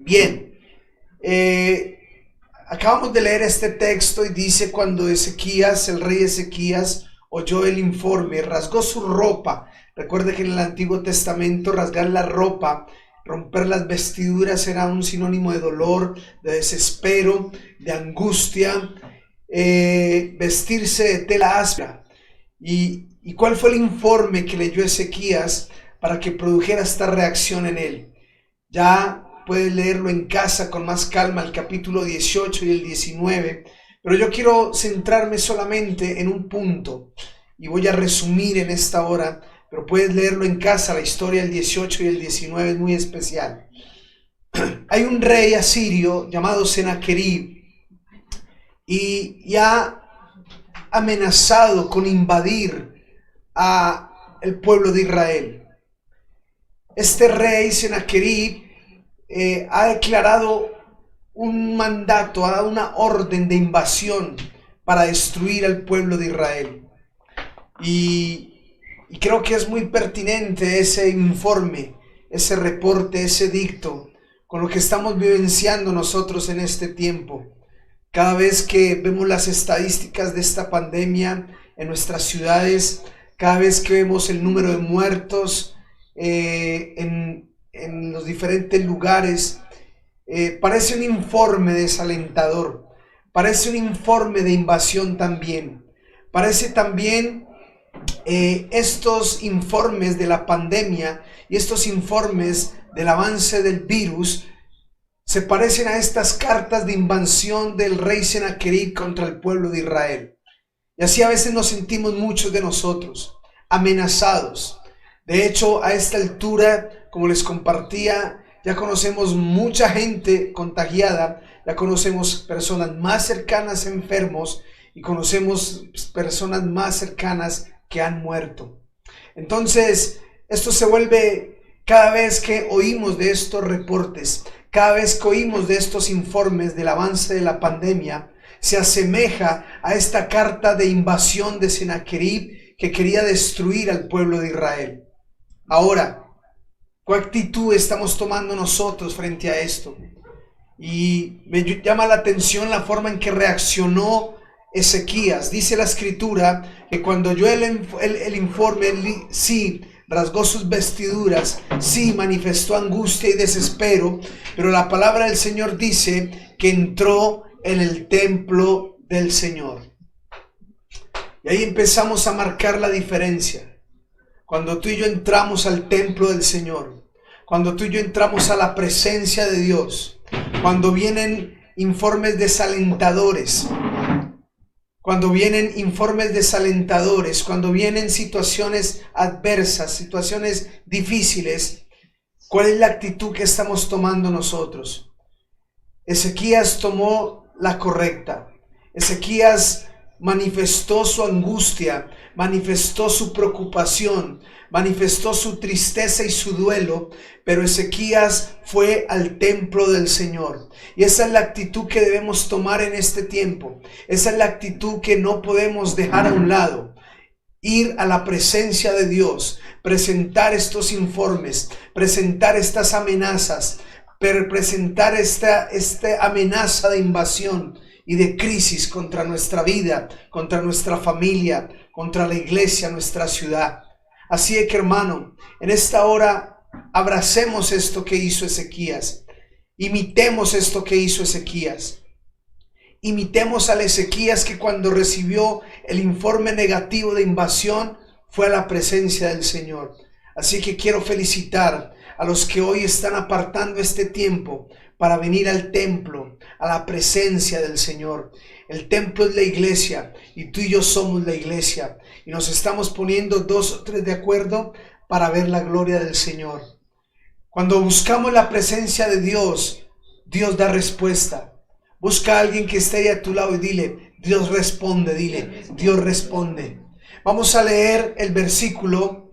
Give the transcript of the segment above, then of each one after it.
Bien, acabamos de leer este texto y dice: cuando Ezequías, el rey Ezequías, oyó el informe, rasgó su ropa. Recuerde que en el Antiguo Testamento rasgar la ropa, romper las vestiduras era un sinónimo de dolor, de desespero, de angustia, vestirse de tela áspera. ¿Y cuál fue el informe que leyó Ezequías para que produjera esta reacción en él? Ya puedes leerlo en casa con más calma, el capítulo 18 y el 19, pero yo quiero centrarme solamente en un punto y voy a resumir en esta hora, pero puedes leerlo en casa. La historia del 18 y el 19 es muy especial. Hay un rey asirio llamado Sennacherib y ha amenazado con invadir a el pueblo de Israel. Este rey Sennacherib ha declarado un mandato, ha dado una orden de invasión para destruir al pueblo de Israel. Y creo que es muy pertinente ese informe, ese reporte, ese dicto, con lo que estamos vivenciando nosotros en este tiempo. Cada vez que vemos las estadísticas de esta pandemia en nuestras ciudades, cada vez que vemos el número de muertos en los diferentes lugares, parece un informe desalentador, parece un informe de invasión también, parece también estos informes de la pandemia y estos informes del avance del virus se parecen a estas cartas de invasión del rey Sennacherib contra el pueblo de Israel. Y así a veces nos sentimos muchos de nosotros, amenazados. De hecho, a esta altura, como les compartía, ya conocemos mucha gente contagiada, ya conocemos personas más cercanas enfermos y conocemos personas más cercanas que han muerto. Entonces, esto se vuelve, cada vez que oímos de estos reportes, cada vez que oímos de estos informes del avance de la pandemia, se asemeja a esta carta de invasión de Sennacherib que quería destruir al pueblo de Israel. Ahora, ¿qué actitud estamos tomando nosotros frente a esto? Y me llama la atención la forma en que reaccionó Ezequías. Dice la escritura que cuando oyó el informe, sí, rasgó sus vestiduras, sí, manifestó angustia y desespero, pero la palabra del Señor dice que entró en el templo del Señor. Y ahí empezamos a marcar la diferencia. Cuando tú y yo entramos al templo del Señor, cuando tú y yo entramos a la presencia de Dios, cuando vienen informes desalentadores, cuando vienen situaciones adversas, situaciones difíciles, ¿cuál es la actitud que estamos tomando nosotros? Ezequías tomó la correcta. Ezequías manifestó su angustia, manifestó su preocupación, manifestó su tristeza y su duelo, pero Ezequías fue al templo del Señor. Y esa es la actitud que debemos tomar en este tiempo. Esa es la actitud que no podemos dejar a un lado. Ir a la presencia de Dios, presentar estos informes, presentar estas amenazas, presentar esta amenaza de invasión y de crisis contra nuestra vida, contra nuestra familia, contra la iglesia, nuestra ciudad. Así es que, hermano, en esta hora abracemos esto que hizo Ezequías. Imitemos esto que hizo Ezequías. Imitemos al Ezequías que cuando recibió el informe negativo de invasión fue a la presencia del Señor. Así que quiero felicitar a los que hoy están apartando este tiempo para venir al templo, a la presencia del Señor. El templo es la iglesia y tú y yo somos la iglesia. Y nos estamos poniendo 2 o 3 de acuerdo para ver la gloria del Señor. Cuando buscamos la presencia de Dios, Dios da respuesta. Busca a alguien que esté ahí a tu lado y dile: Dios responde, dile, Dios responde. Vamos a leer el versículo,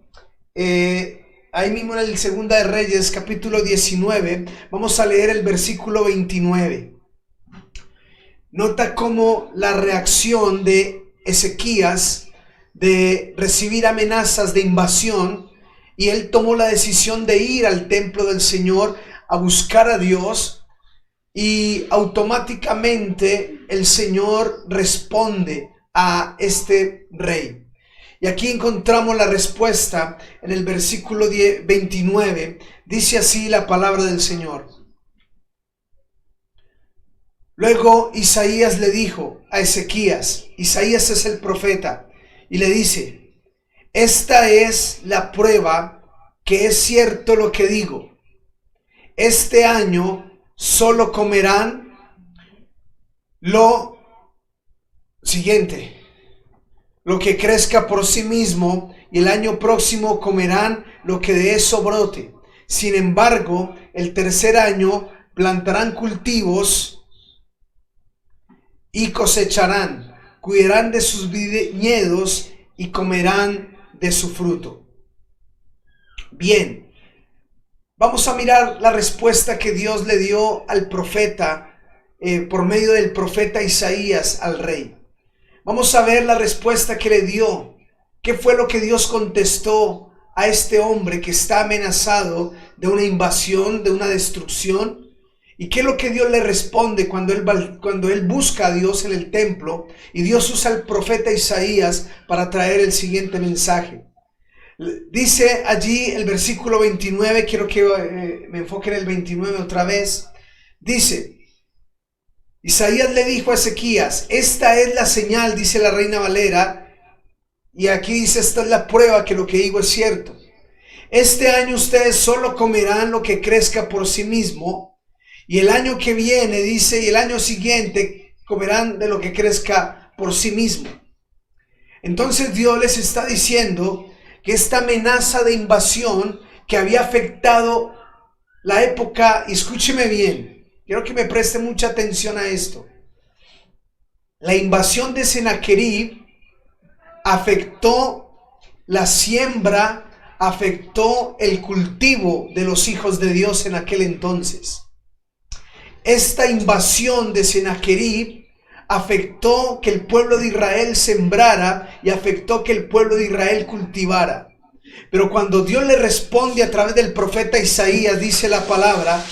ahí mismo en el Segunda de Reyes, capítulo 19, vamos a leer el versículo 29. Nota cómo la reacción de Ezequías de recibir amenazas de invasión, y él tomó la decisión de ir al templo del Señor a buscar a Dios y automáticamente el Señor responde a este rey. Y aquí encontramos la respuesta en el versículo 29. Dice así la palabra del Señor. Luego Isaías le dijo a Ezequías, Isaías es el profeta, y le dice: esta es la prueba que es cierto lo que digo. Este año solo comerán lo siguiente, lo que crezca por sí mismo, y el año próximo comerán lo que de eso brote. Sin embargo, el tercer año plantarán cultivos y cosecharán, cuidarán de sus viñedos y comerán de su fruto. Bien, vamos a mirar la respuesta que Dios le dio al profeta, por medio del profeta Isaías al rey. Vamos a ver la respuesta que le dio. ¿Qué fue lo que Dios contestó a este hombre que está amenazado de una invasión, de una destrucción? ¿Y qué es lo que Dios le responde cuando él busca a Dios en el templo y Dios usa al profeta Isaías para traer el siguiente mensaje? Dice allí el versículo 29, quiero que me enfoque en el 29 otra vez. Dice: Isaías le dijo a Ezequías, esta es la señal, dice la Reina Valera, y aquí dice, esta es la prueba que lo que digo es cierto. Este año ustedes solo comerán lo que crezca por sí mismo, y el año que viene, dice, y el año siguiente comerán de lo que crezca por sí mismo. Entonces Dios les está diciendo que esta amenaza de invasión que había afectado la época, y escúcheme bien, quiero que me preste mucha atención a esto. La invasión de Sennacherib afectó la siembra, afectó el cultivo de los hijos de Dios en aquel entonces. Esta invasión de Sennacherib afectó que el pueblo de Israel sembrara y afectó que el pueblo de Israel cultivara. Pero cuando Dios le responde a través del profeta Isaías, dice la palabra,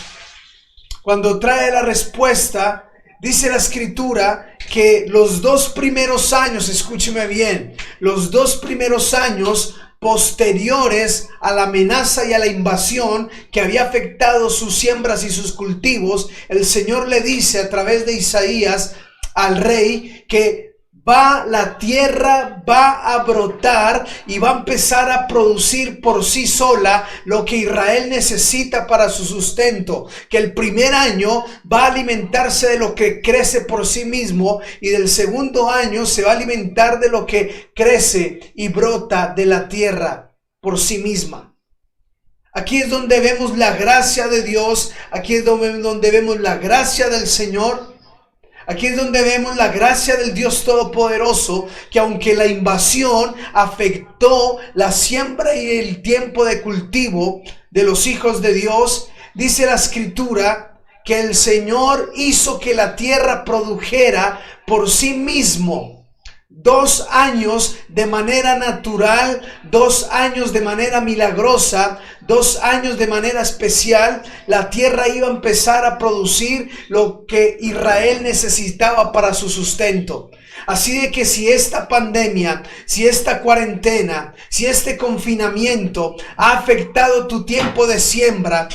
cuando trae la respuesta, dice la escritura que los 2 primeros años, escúcheme bien, los 2 primeros años posteriores a la amenaza y a la invasión que había afectado sus siembras y sus cultivos, el Señor le dice a través de Isaías al rey que la tierra va a brotar y va a empezar a producir por sí sola lo que Israel necesita para su sustento, que el primer año va a alimentarse de lo que crece por sí mismo y del segundo año se va a alimentar de lo que crece y brota de la tierra por sí misma. Aquí es donde vemos la gracia de Dios, aquí es donde vemos la gracia del Señor. Aquí es donde vemos la gracia del Dios Todopoderoso, que aunque la invasión afectó la siembra y el tiempo de cultivo de los hijos de Dios, dice la escritura que el Señor hizo que la tierra produjera por sí mismo 2 años de manera natural, 2 años de manera milagrosa, 2 años de manera especial. La tierra iba a empezar a producir lo que Israel necesitaba para su sustento. Así de que si esta pandemia, si esta cuarentena, si este confinamiento ha afectado tu tiempo de siembra,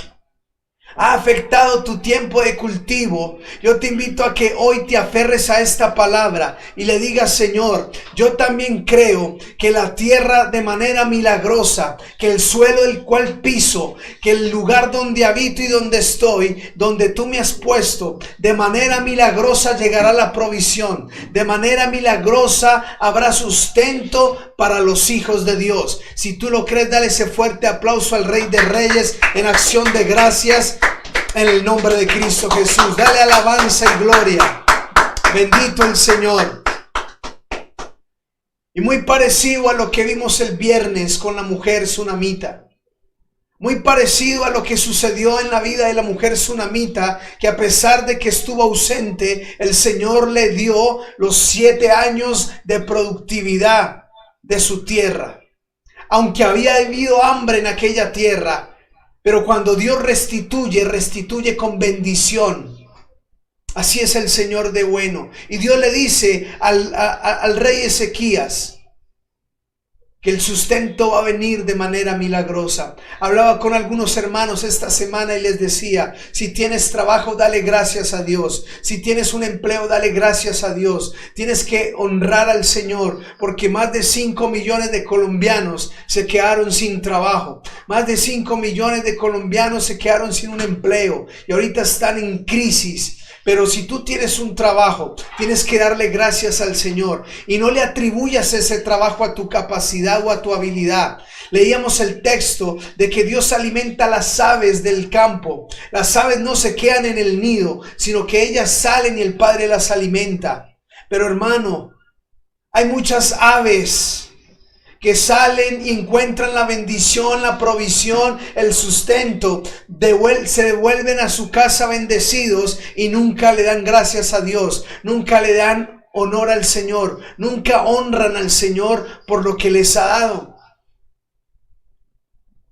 ha afectado tu tiempo de cultivo, yo te invito a que hoy te aferres a esta palabra y le digas: Señor, yo también creo que la tierra de manera milagrosa, que el suelo del cual piso, que el lugar donde habito y donde estoy, donde tú me has puesto, de manera milagrosa llegará la provisión, de manera milagrosa habrá sustento para los hijos de Dios. Si tú lo crees, dale ese fuerte aplauso al Rey de Reyes en acción de gracias. En el nombre de Cristo Jesús, dale alabanza y gloria. Bendito el Señor. Y muy parecido a lo que vimos el viernes con la mujer tsunamita. Muy parecido a lo que sucedió en la vida de la mujer tsunamita, que a pesar de que estuvo ausente, el Señor le dio los 7 años de productividad de su tierra. Aunque había habido hambre en aquella tierra, Pero cuando Dios restituye, restituye con bendición. Así es el Señor de bueno. Y Dios le dice al rey Ezequías que el sustento va a venir de manera milagrosa. Hablaba con algunos hermanos esta semana y les decía, si tienes trabajo, dale gracias a Dios. Si tienes un empleo, dale gracias a Dios. Tienes que honrar al Señor, porque más de 5 millones de colombianos se quedaron sin trabajo. Más de 5 millones de colombianos se quedaron sin un empleo y ahorita están en crisis. Pero si tú tienes un trabajo, tienes que darle gracias al Señor y no le atribuyas ese trabajo a tu capacidad o a tu habilidad. Leíamos el texto de que Dios alimenta a las aves del campo. Las aves no se quedan en el nido, sino que ellas salen y el Padre las alimenta. Pero hermano, hay muchas aves que salen y encuentran la bendición, la provisión, el sustento, se devuelven a su casa bendecidos y nunca le dan gracias a Dios, nunca le dan honor al Señor, nunca honran al Señor por lo que les ha dado.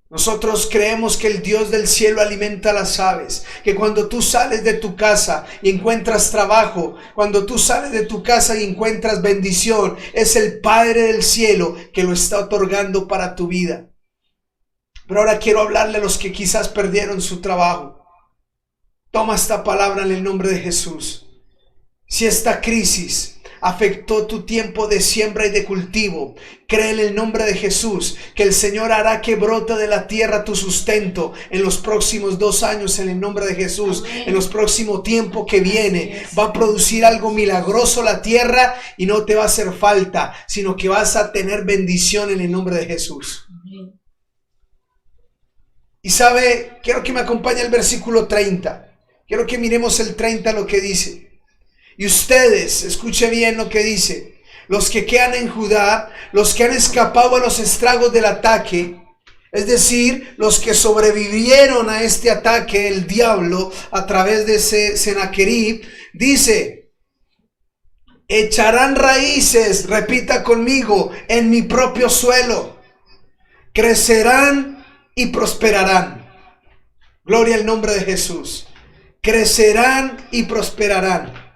Nosotros creemos que el Dios del cielo alimenta a las aves, que cuando tú sales de tu casa y encuentras trabajo, cuando tú sales de tu casa y encuentras bendición, es el Padre del cielo que lo está otorgando para tu vida. Pero ahora quiero hablarle a los que quizás perdieron su trabajo. Toma esta palabra en el nombre de Jesús. Si esta crisis afectó tu tiempo de siembra y de cultivo, cree en el nombre de Jesús que el Señor hará que brote de la tierra tu sustento en los próximos 2 años, en el nombre de Jesús. Amén. En los próximos tiempos que viene va a producir algo milagroso la tierra y no te va a hacer falta, sino que vas a tener bendición en el nombre de Jesús. Amén. Y sabe, quiero que me acompañe el versículo 30. Quiero que miremos el 30 lo que dice. Y ustedes, escuche bien lo que dice, los que quedan en Judá, los que han escapado a los estragos del ataque, es decir, los que sobrevivieron a este ataque, el diablo, a través de Sennacherib, dice, echarán raíces, repita conmigo, en mi propio suelo, crecerán y prosperarán. Gloria al nombre de Jesús. Crecerán y prosperarán.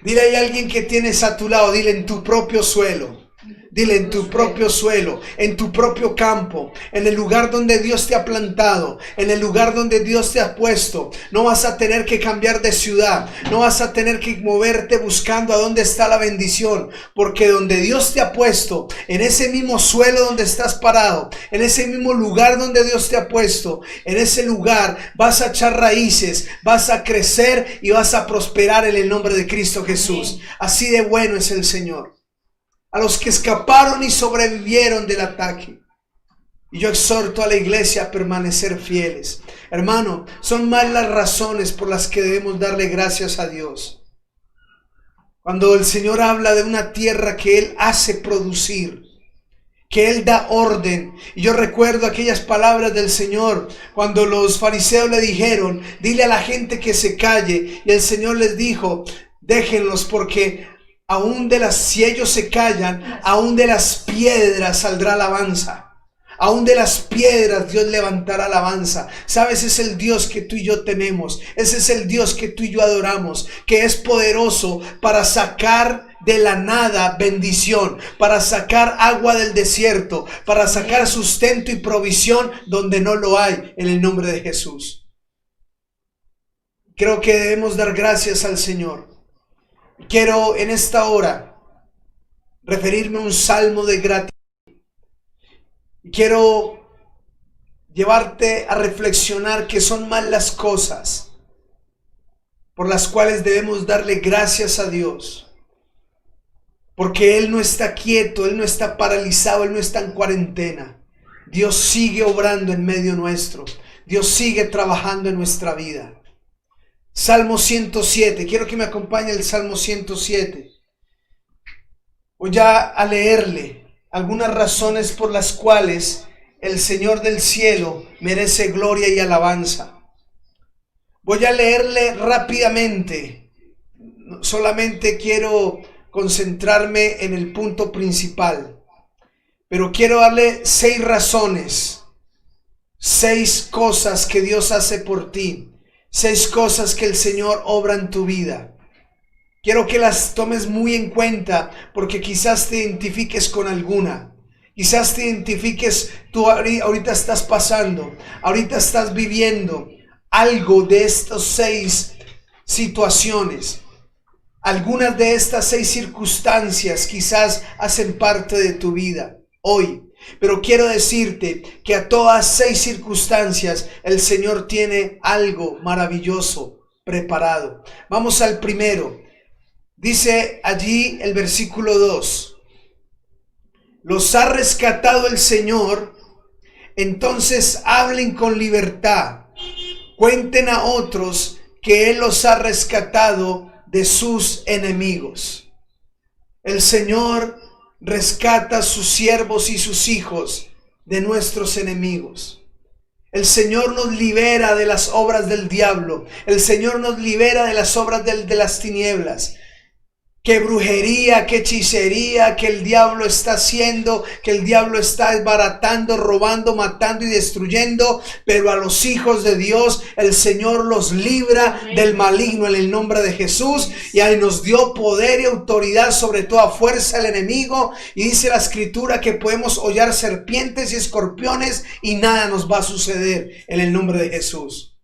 Dile a alguien que tienes a tu lado, dile en tu propio suelo. Dile en tu propio suelo, en tu propio campo, en el lugar donde Dios te ha plantado, en el lugar donde Dios te ha puesto. No vas a tener que cambiar de ciudad, no vas a tener que moverte buscando a dónde está la bendición, porque donde Dios te ha puesto, en ese mismo suelo donde estás parado, en ese mismo lugar donde Dios te ha puesto, en ese lugar vas a echar raíces, vas a crecer y vas a prosperar en el nombre de Cristo Jesús. Así de bueno es el Señor. A los que escaparon y sobrevivieron del ataque. Y yo exhorto a la iglesia a permanecer fieles. Hermano, son más las razones por las que debemos darle gracias a Dios. Cuando el Señor habla de una tierra que Él hace producir, que Él da orden. Y yo recuerdo aquellas palabras del Señor cuando los fariseos le dijeron, dile a la gente que se calle. Y el Señor les dijo, déjenlos porque si ellos se callan, aún de las piedras saldrá alabanza. Aún de las piedras Dios levantará alabanza. ¿Sabes? Es el Dios que tú y yo tenemos. Ese es el Dios que tú y yo adoramos, que es poderoso para sacar de la nada bendición, para sacar agua del desierto, para sacar sustento y provisión donde no lo hay, en el nombre de Jesús. Creo que debemos dar gracias al Señor. Quiero en esta hora referirme a un salmo de gratitud. Quiero llevarte a reflexionar que son más las cosas por las cuales debemos darle gracias a Dios. Porque Él no está quieto, Él no está paralizado, Él no está en cuarentena. Dios sigue obrando en medio nuestro. Dios sigue trabajando en nuestra vida. Salmo 107. Quiero que me acompañe el Salmo 107. Voy a leerle algunas razones por las cuales el Señor del cielo merece gloria y alabanza. Voy a leerle rápidamente. Solamente quiero concentrarme en el punto principal. Pero quiero darle 6 razones 6 cosas que Dios hace por ti. 6 cosas que el Señor obra en tu vida. Quiero que las tomes muy en cuenta porque quizás te identifiques con alguna. Quizás te identifiques, tú ahorita estás pasando, ahorita estás viviendo algo de estas 6 situaciones. Algunas de estas 6 circunstancias quizás hacen parte de tu vida hoy. Pero quiero decirte que a todas 6 circunstancias el Señor tiene algo maravilloso preparado. Vamos al primero. Dice allí el versículo 2. Los ha rescatado el Señor, entonces hablen con libertad. Cuenten a otros que Él los ha rescatado de sus enemigos. El Señor rescata a sus siervos y sus hijos de nuestros enemigos. El Señor nos libera de las obras del diablo. El Señor nos libera de las obras de las tinieblas. Qué brujería, qué hechicería que el diablo está haciendo, que el diablo está desbaratando, robando, matando y destruyendo. Pero a los hijos de Dios el Señor los libra del maligno en el nombre de Jesús. Y ahí nos dio poder y autoridad sobre toda fuerza del enemigo. Y dice la Escritura que podemos hollar serpientes y escorpiones y nada nos va a suceder en el nombre de Jesús.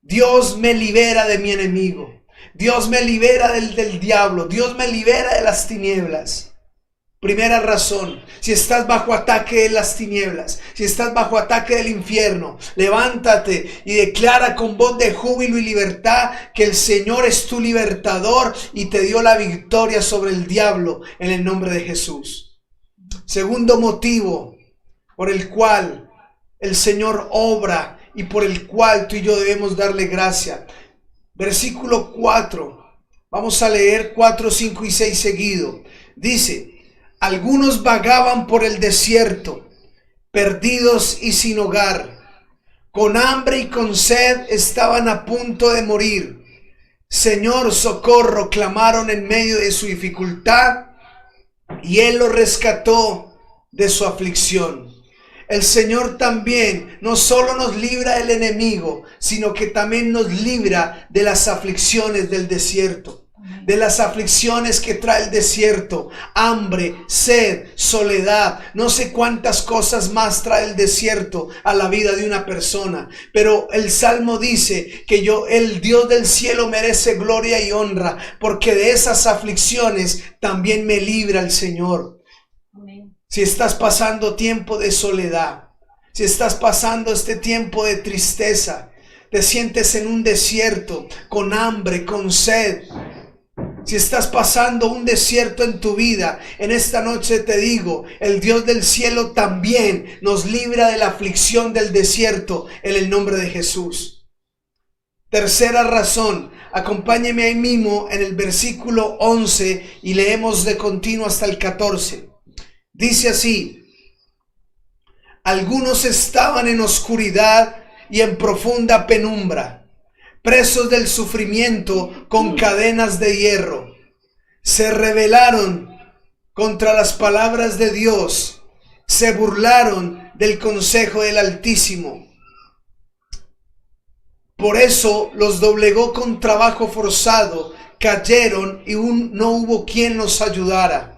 Dios me libera de mi enemigo. Dios me libera del diablo. Dios me libera de las tinieblas. Primera razón, si estás bajo ataque de las tinieblas, si estás bajo ataque del infierno, levántate y declara con voz de júbilo y libertad que el Señor es tu libertador y te dio la victoria sobre el diablo en el nombre de Jesús. Segundo motivo por el cual el Señor obra y por el cual tú y yo debemos darle gracia. Versículo 4, vamos a leer 4, 5 y 6 seguido. Dice, algunos vagaban por el desierto, perdidos y sin hogar. Con hambre y con sed estaban a punto de morir. Señor, socorro, clamaron en medio de su dificultad y Él los rescató de su aflicción. El Señor también no solo nos libra del enemigo, sino que también nos libra de las aflicciones del desierto. De las aflicciones que trae el desierto, hambre, sed, soledad, no sé cuántas cosas más trae el desierto a la vida de una persona. Pero el Salmo dice que el Dios del cielo merece gloria y honra, porque de esas aflicciones también me libra el Señor. Si estás pasando tiempo de soledad, si estás pasando este tiempo de tristeza, te sientes en un desierto, con hambre, con sed. Si estás pasando un desierto en tu vida, en esta noche te digo, el Dios del cielo también nos libra de la aflicción del desierto en el nombre de Jesús. Tercera razón, acompáñeme ahí mismo en el versículo 11 y leemos de continuo hasta el 14. Dice así, algunos estaban en oscuridad y en profunda penumbra, presos del sufrimiento con cadenas de hierro. Se rebelaron contra las palabras de Dios, se burlaron del consejo del Altísimo. Por eso los doblegó con trabajo forzado, cayeron y no hubo quien los ayudara.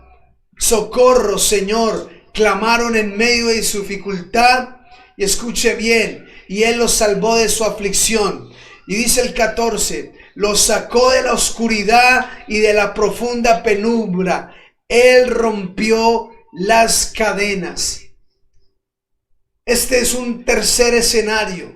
Socorro, Señor, clamaron en medio de su dificultad, y escuche bien, y Él los salvó de su aflicción. Y dice el 14, los sacó de la oscuridad y de la profunda penumbra. Él rompió las cadenas. Este es un tercer escenario.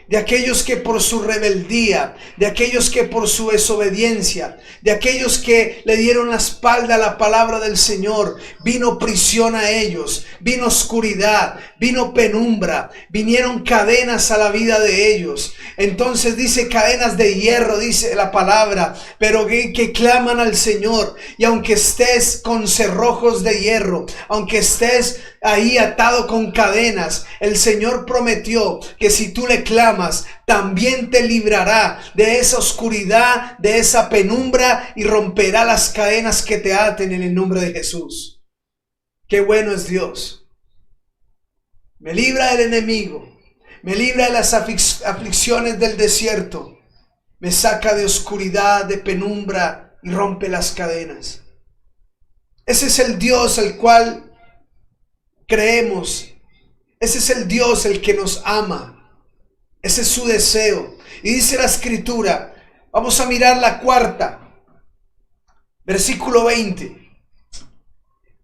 De aquellos que por su rebeldía, de aquellos que por su desobediencia, de aquellos que le dieron la espalda a la palabra del Señor, vino prisión a ellos, vino oscuridad, vino penumbra, vinieron cadenas a la vida de ellos. Entonces dice cadenas de hierro, dice la palabra, pero que claman al Señor. Y aunque estés con cerrojos de hierro, aunque estés ahí atado con cadenas, el Señor prometió que si tú le clamas, también te librará de esa oscuridad, de esa penumbra, y romperá las cadenas que te aten en el nombre de Jesús. Qué bueno es Dios. me libra del enemigo, me libra de las aflicciones del desierto, me saca de oscuridad, de penumbra y rompe las cadenas. Ese es el Dios al cual creemos. Ese es el Dios el que nos ama. Ese es su deseo. Y dice la Escritura, vamos a mirar la cuarta, versículo 20.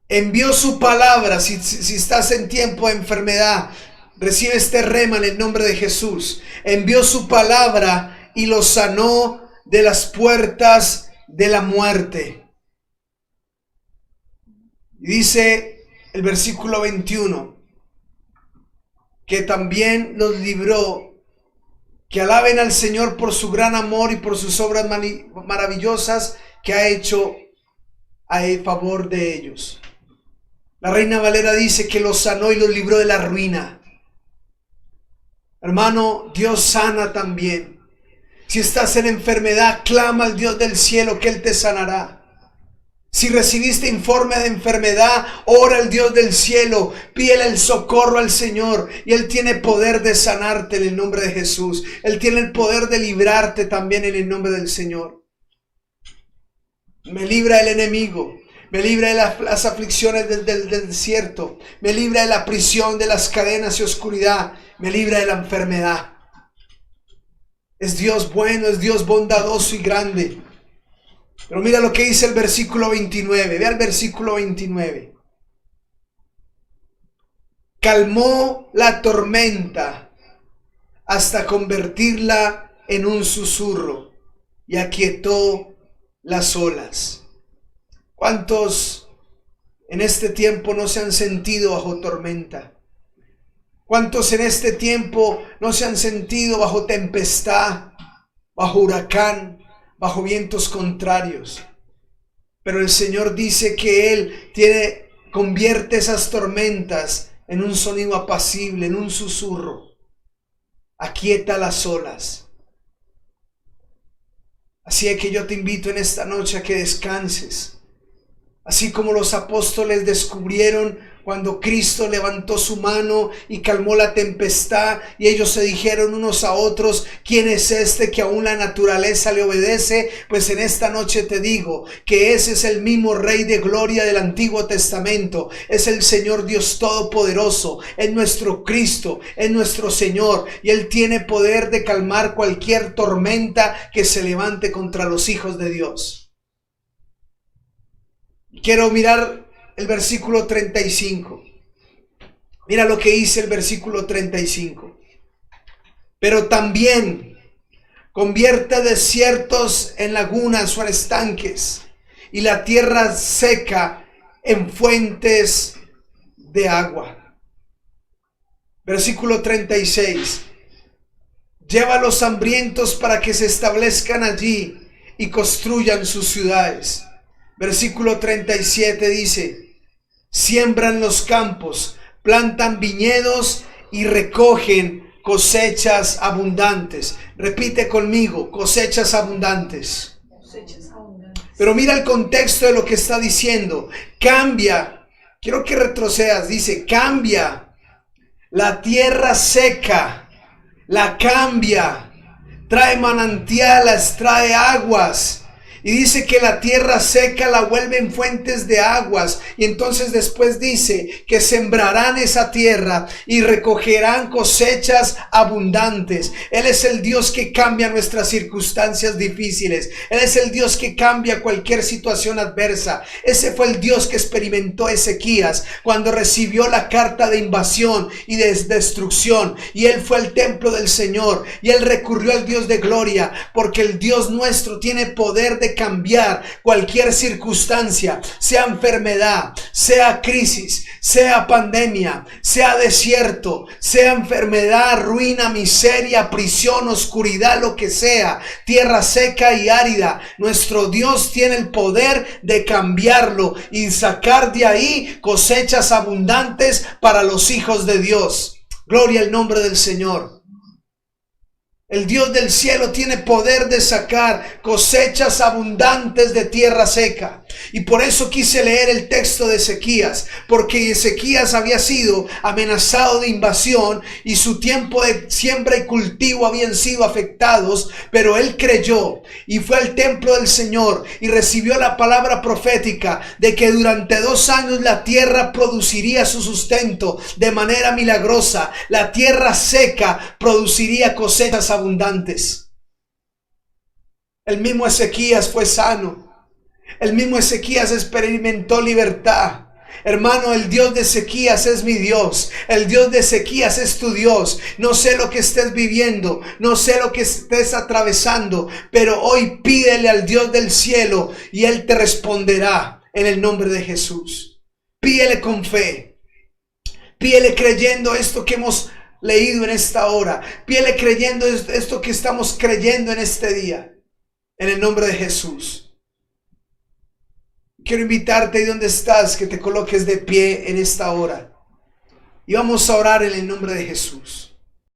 Envió su palabra. Si estás en tiempo de enfermedad, recibe este rema en el nombre de Jesús. Envió su palabra y lo sanó de las puertas de la muerte. Y dice el versículo 21, que también los libró, que alaben al Señor por su gran amor y por sus obras maravillosas que ha hecho a favor de ellos. La Reina Valera dice que los sanó y los libró de la ruina. Hermano, Dios sana también. Si estás en enfermedad, clama al Dios del cielo que Él te sanará. Si recibiste informe de enfermedad, ora al Dios del cielo, pídele el socorro al Señor y Él tiene poder de sanarte en el nombre de Jesús. Él tiene el poder de librarte también en el nombre del Señor. Me libra el enemigo, me libra de las aflicciones del desierto, me libra de la prisión, de las cadenas y oscuridad, me libra de la enfermedad. Es Dios bueno, es Dios bondadoso y grande. Pero mira lo que dice el versículo 29. Ve al versículo 29. Calmó la tormenta hasta convertirla en un susurro y aquietó las olas. ¿Cuántos en este tiempo no se han sentido bajo tormenta? ¿Cuántos en este tiempo no se han sentido bajo tempestad, bajo huracán, bajo vientos contrarios? Pero el Señor dice que Él convierte esas tormentas en un sonido apacible, en un susurro. Aquieta las olas. Así es que yo te invito en esta noche a que descanses. Así como los apóstoles descubrieron cuando Cristo levantó su mano y calmó la tempestad, y ellos se dijeron unos a otros, ¿quién es este que aún la naturaleza le obedece? Pues en esta noche te digo que ese es el mismo Rey de Gloria del Antiguo Testamento. Es el Señor Dios Todopoderoso, es nuestro Cristo, es nuestro Señor, y Él tiene poder de calmar cualquier tormenta que se levante contra los hijos de Dios. Quiero mirar el versículo 35. Mira lo que dice el versículo 35. Pero también convierte desiertos en lagunas o en estanques, y la tierra seca en fuentes de agua. Versículo 36. Lleva a los hambrientos para que se establezcan allí y construyan sus ciudades. Versículo 37 dice, siembran los campos, plantan viñedos y recogen cosechas abundantes. Repite conmigo, cosechas abundantes. Pero mira el contexto de lo que está diciendo. Cambia, quiero que retrocedas, dice, cambia la tierra seca, la cambia, trae manantiales, trae aguas. Y dice que la tierra seca la vuelven fuentes de aguas. Y entonces después dice que sembrarán esa tierra y recogerán cosechas abundantes. Él es el Dios que cambia nuestras circunstancias difíciles. Él es el Dios que cambia cualquier situación adversa. Ese fue el Dios que experimentó Ezequías cuando recibió la carta de invasión y de destrucción. Y él fue al templo del Señor y él recurrió al Dios de gloria, porque el Dios nuestro tiene poder de cambiar cualquier circunstancia, sea enfermedad, sea crisis, sea pandemia, sea desierto, sea enfermedad, ruina, miseria, prisión, oscuridad, lo que sea, tierra seca y árida. Nuestro Dios tiene el poder de cambiarlo y sacar de ahí cosechas abundantes para los hijos de Dios. Gloria al nombre del Señor. El Dios del cielo tiene poder de sacar cosechas abundantes de tierra seca. Y por eso quise leer el texto de Ezequías, porque Ezequías había sido amenazado de invasión y su tiempo de siembra y cultivo habían sido afectados, pero él creyó y fue al templo del Señor y recibió la palabra profética de que durante 2 años la tierra produciría su sustento de manera milagrosa. La tierra seca produciría cosechas abundantes. El mismo Ezequías fue sano. El mismo Ezequías experimentó libertad. Hermano, el Dios de Ezequías es mi Dios. El Dios de Ezequías es tu Dios. No sé lo que estés viviendo, no sé lo que estés atravesando, pero hoy pídele al Dios del cielo y Él te responderá en el nombre de Jesús. Pídele con fe. Pídele creyendo esto que hemos leído en esta hora. Pídele creyendo esto que estamos creyendo en este día. En el nombre de Jesús. Quiero invitarte ahí donde estás, que te coloques de pie en esta hora. Y vamos a orar en el nombre de Jesús.